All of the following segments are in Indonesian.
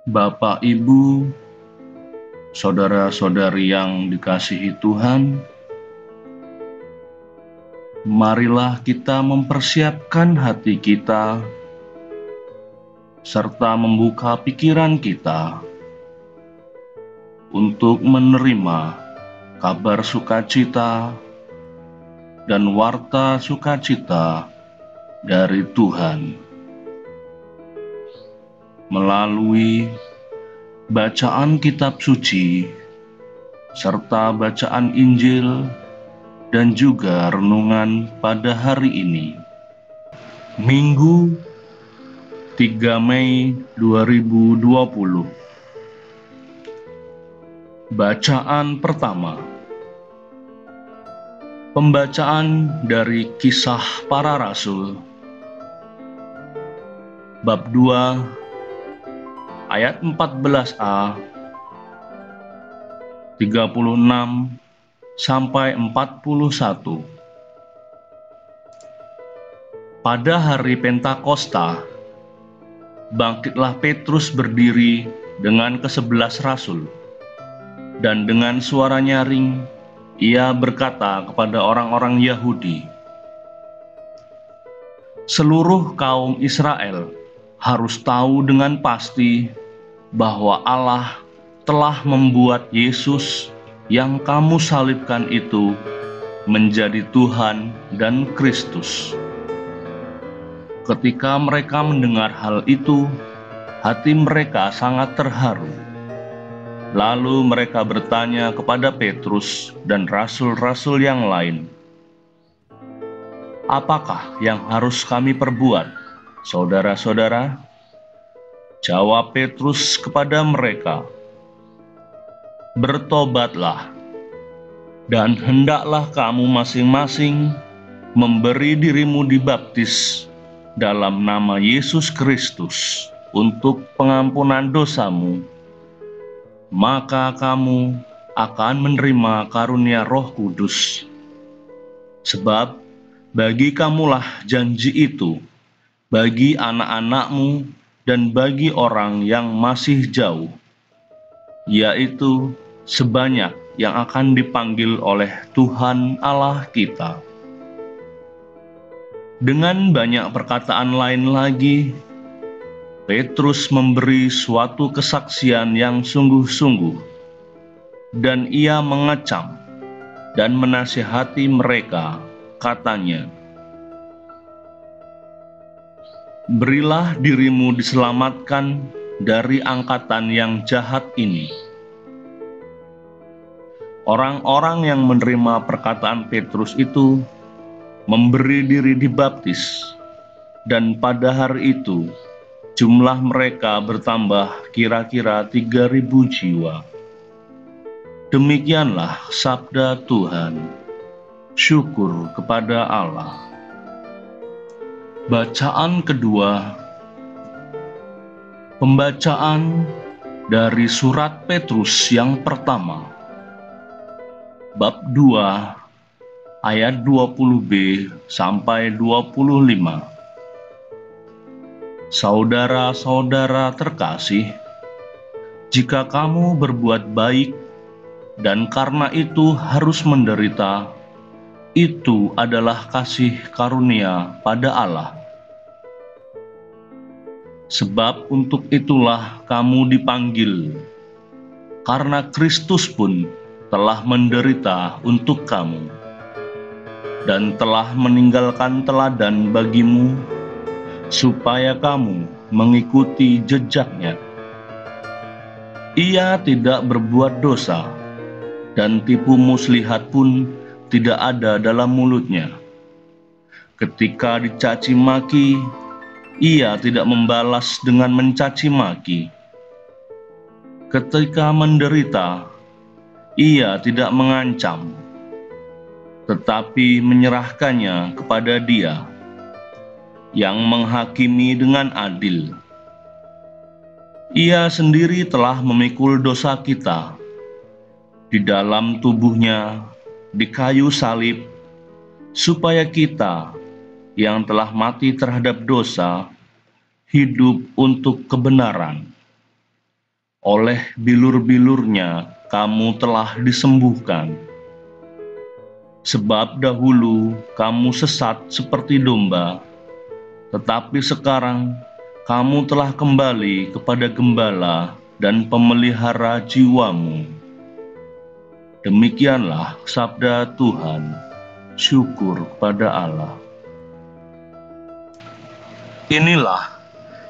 Bapak, Ibu, saudara-saudari yang dikasihi Tuhan, marilah kita mempersiapkan hati kita serta membuka pikiran kita untuk menerima kabar sukacita dan warta sukacita dari Tuhan melalui bacaan kitab suci serta bacaan Injil dan juga renungan pada hari ini, Minggu 3 Mei 2020. Bacaan pertama, pembacaan dari Kisah Para Rasul bab 2 ayat 14a 36 sampai 41. Pada hari Pentakosta, bangkitlah Petrus berdiri dengan ke-11 rasul, dan dengan suara nyaring ia berkata kepada orang-orang Yahudi, "Seluruh kaum Israel harus tahu dengan pasti bahwa Allah telah membuat Yesus yang kamu salibkan itu menjadi Tuhan dan Kristus." Ketika mereka mendengar hal itu, hati mereka sangat terharu. Lalu mereka bertanya kepada Petrus dan rasul-rasul yang lain, "Apakah yang harus kami perbuat, saudara-saudara?" Jawab Petrus kepada mereka, "Bertobatlah, dan hendaklah kamu masing-masing memberi dirimu dibaptis dalam nama Yesus Kristus untuk pengampunan dosamu, maka kamu akan menerima karunia Roh Kudus. Sebab bagi kamulah janji itu, bagi anak-anakmu dan bagi orang yang masih jauh, yaitu sebanyak yang akan dipanggil oleh Tuhan Allah kita." Dengan banyak perkataan lain lagi, Petrus memberi suatu kesaksian yang sungguh-sungguh, dan ia mengecam dan menasihati mereka, katanya, "Berilah dirimu diselamatkan dari angkatan yang jahat ini." Orang-orang yang menerima perkataan Petrus itu memberi diri dibaptis, dan pada hari itu jumlah mereka bertambah kira-kira 3.000 jiwa. Demikianlah sabda Tuhan. Syukur kepada Allah. Bacaan kedua, pembacaan dari surat Petrus yang pertama, bab 2 ayat 20b sampai 25. Saudara-saudara terkasih, jika kamu berbuat baik dan karena itu harus menderita, itu adalah kasih karunia pada Allah. Sebab untuk itulah kamu dipanggil, karena Kristus pun telah menderita untuk kamu, dan telah meninggalkan teladan bagimu, supaya kamu mengikuti jejaknya. Ia tidak berbuat dosa, dan tipu muslihat pun tidak ada dalam mulutnya. Ketika dicaci maki, ia tidak membalas dengan mencaci maki. Ketika menderita, ia tidak mengancam, tetapi menyerahkannya kepada Dia yang menghakimi dengan adil. Ia sendiri telah memikul dosa kita di dalam tubuhnya di kayu salib, supaya kita yang telah mati terhadap dosa hidup untuk kebenaran. oleh bilur-bilurnya kamu telah disembuhkan. Sebab dahulu kamu sesat seperti domba, tetapi sekarang kamu telah kembali kepada gembala dan pemelihara jiwamu. Demikianlah sabda Tuhan. Syukur kepada Allah. Inilah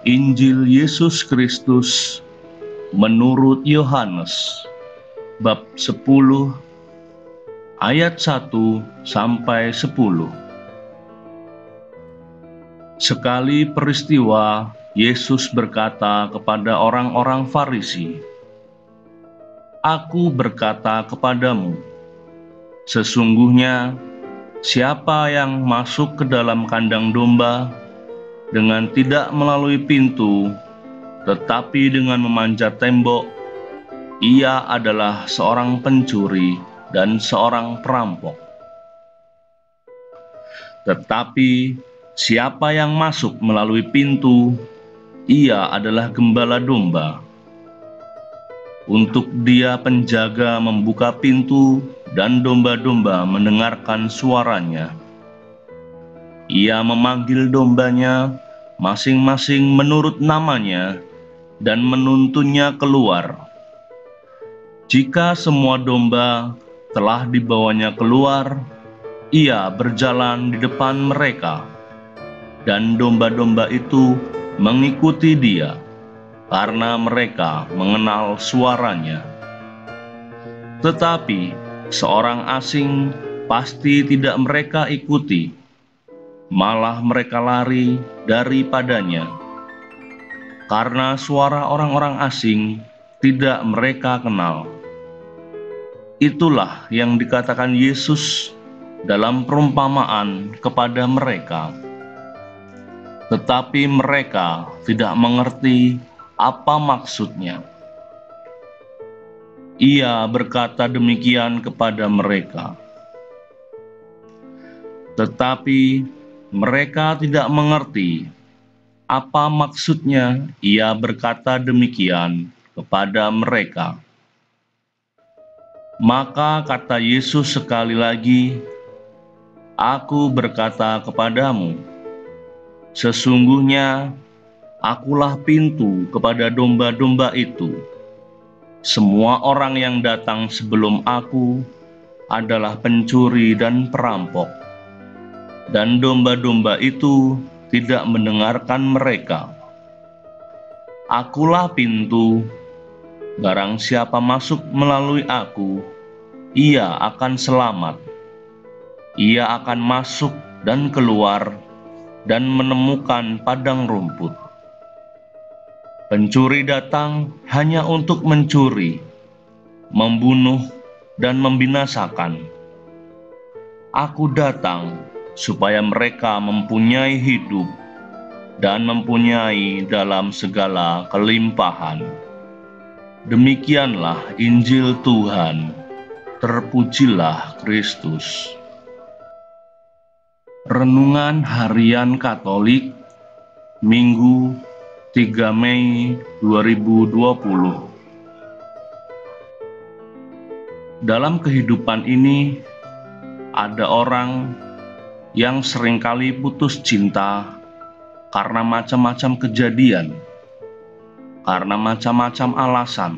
Injil Yesus Kristus menurut Yohanes, bab 10, ayat 1 sampai 10. Sekali peristiwa, Yesus berkata kepada orang-orang Farisi, "Aku berkata kepadamu, sesungguhnya siapa yang masuk ke dalam kandang domba dengan tidak melalui pintu, tetapi dengan memanjat tembok, ia adalah seorang pencuri dan seorang perampok. Tetapi siapa yang masuk melalui pintu, ia adalah gembala domba. Untuk dia penjaga membuka pintu dan domba-domba mendengarkan suaranya. Ia memanggil dombanya masing-masing menurut namanya dan menuntunnya keluar. Jika semua domba telah dibawanya keluar, ia berjalan di depan mereka, dan domba-domba itu mengikuti dia, karena mereka mengenal suaranya. Tetapi seorang asing pasti tidak mereka ikuti, malah mereka lari daripadanya, karena suara orang-orang asing tidak mereka kenal. Itulah yang dikatakan Yesus dalam perumpamaan kepada mereka. Tetapi mereka tidak mengerti apa maksudnya. Ia berkata demikian kepada mereka. Tetapi mereka tidak mengerti apa maksudnya ia berkata demikian kepada mereka. Maka kata Yesus sekali lagi, "Aku berkata kepadamu, sesungguhnya akulah pintu kepada domba-domba itu. Semua orang yang datang sebelum aku adalah pencuri dan perampok, dan domba-domba itu tidak mendengarkan mereka. Akulah pintu. Barang siapa masuk melalui aku, ia akan selamat. Ia akan masuk dan keluar dan menemukan padang rumput. Pencuri datang hanya untuk mencuri, membunuh, dan membinasakan. Aku datang supaya mereka mempunyai hidup dan mempunyai dalam segala kelimpahan." Demikianlah Injil Tuhan. Terpujilah Kristus. Renungan Harian Katolik, Minggu 3 Mei 2020. Dalam kehidupan ini, ada orang yang seringkali putus cinta karena macam-macam kejadian, karena macam-macam alasan.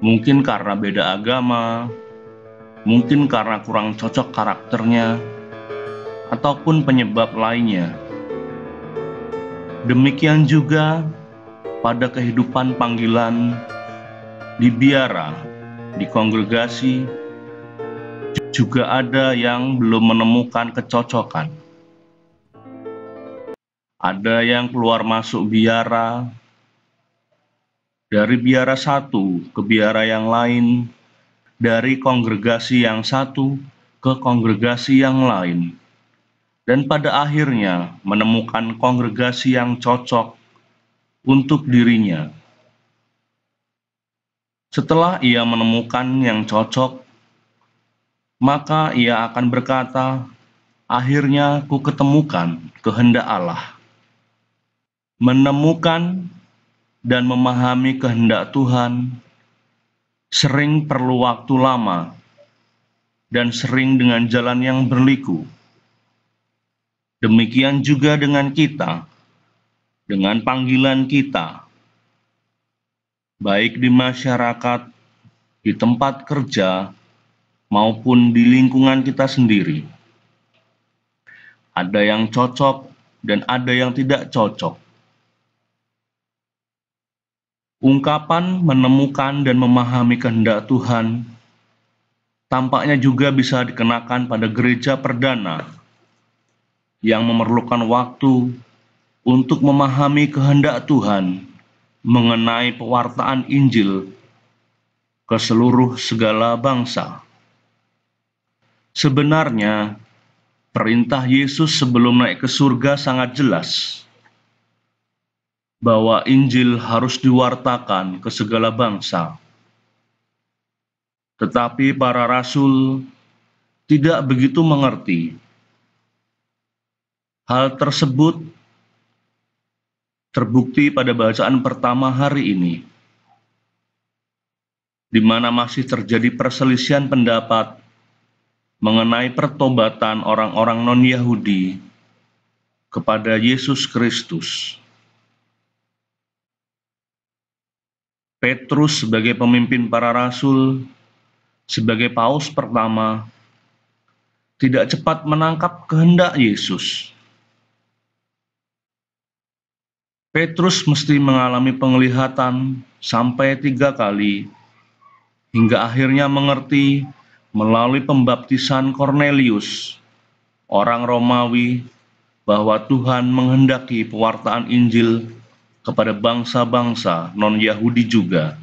Mungkin karena beda agama, mungkin karena kurang cocok karakternya, ataupun penyebab lainnya. Demikian juga pada kehidupan panggilan di biara, di kongregasi, juga ada yang belum menemukan kecocokan. Ada yang keluar masuk biara, dari biara satu ke biara yang lain, dari kongregasi yang satu ke kongregasi yang lain, dan pada akhirnya menemukan kongregasi yang cocok untuk dirinya. Setelah ia menemukan yang cocok, maka ia akan berkata, "Akhirnya ku ketemukan kehendak Allah." Menemukan dan memahami kehendak Tuhan sering perlu waktu lama dan sering dengan jalan yang berliku. Demikian juga dengan kita, dengan panggilan kita, baik di masyarakat, di tempat kerja, maupun di lingkungan kita sendiri. Ada yang cocok dan ada yang tidak cocok. Ungkapan menemukan dan memahami kehendak Tuhan tampaknya juga bisa dikenakan pada gereja perdana yang memerlukan waktu untuk memahami kehendak Tuhan mengenai pewartaan Injil ke seluruh segala bangsa. Sebenarnya, perintah Yesus sebelum naik ke surga sangat jelas, bahwa Injil harus diwartakan ke segala bangsa. Tetapi para rasul tidak begitu mengerti. Hal tersebut terbukti pada bacaan pertama hari ini, di mana masih terjadi perselisihan pendapat mengenai pertobatan orang-orang non-Yahudi kepada Yesus Kristus. Petrus sebagai pemimpin para rasul, sebagai paus pertama, tidak cepat menangkap kehendak Yesus. Petrus mesti mengalami penglihatan sampai 3 kali, hingga akhirnya mengerti melalui pembaptisan Kornelius, orang Romawi, bahwa Tuhan menghendaki pewartaan Injil kepada bangsa-bangsa non-Yahudi juga.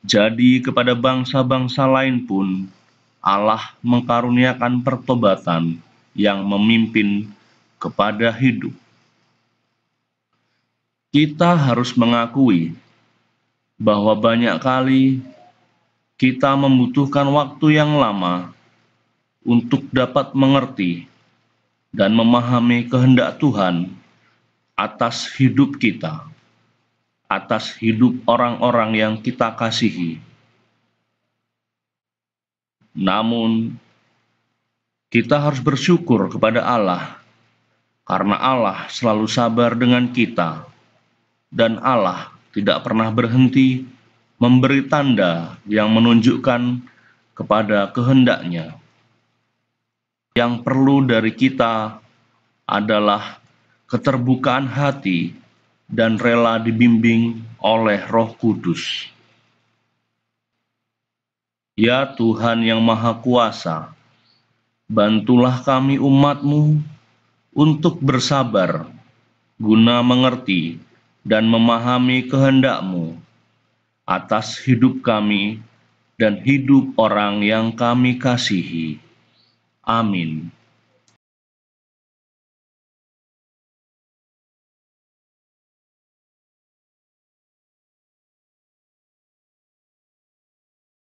Jadi kepada bangsa-bangsa lain pun Allah mengkaruniakan pertobatan yang memimpin kepada hidup. Kita harus mengakui bahwa banyak kali kita membutuhkan waktu yang lama untuk dapat mengerti dan memahami kehendak Tuhan atas hidup kita, atas hidup orang-orang yang kita kasihi. Namun, kita harus bersyukur kepada Allah, karena Allah selalu sabar dengan kita, dan Allah tidak pernah berhenti memberi tanda yang menunjukkan kepada kehendak-Nya. Yang perlu dari kita adalah keterbukaan hati dan rela dibimbing oleh Roh Kudus. Ya Tuhan yang Maha Kuasa, bantulah kami umat-Mu untuk bersabar, guna mengerti dan memahami kehendak-Mu atas hidup kami dan hidup orang yang kami kasihi. Amin.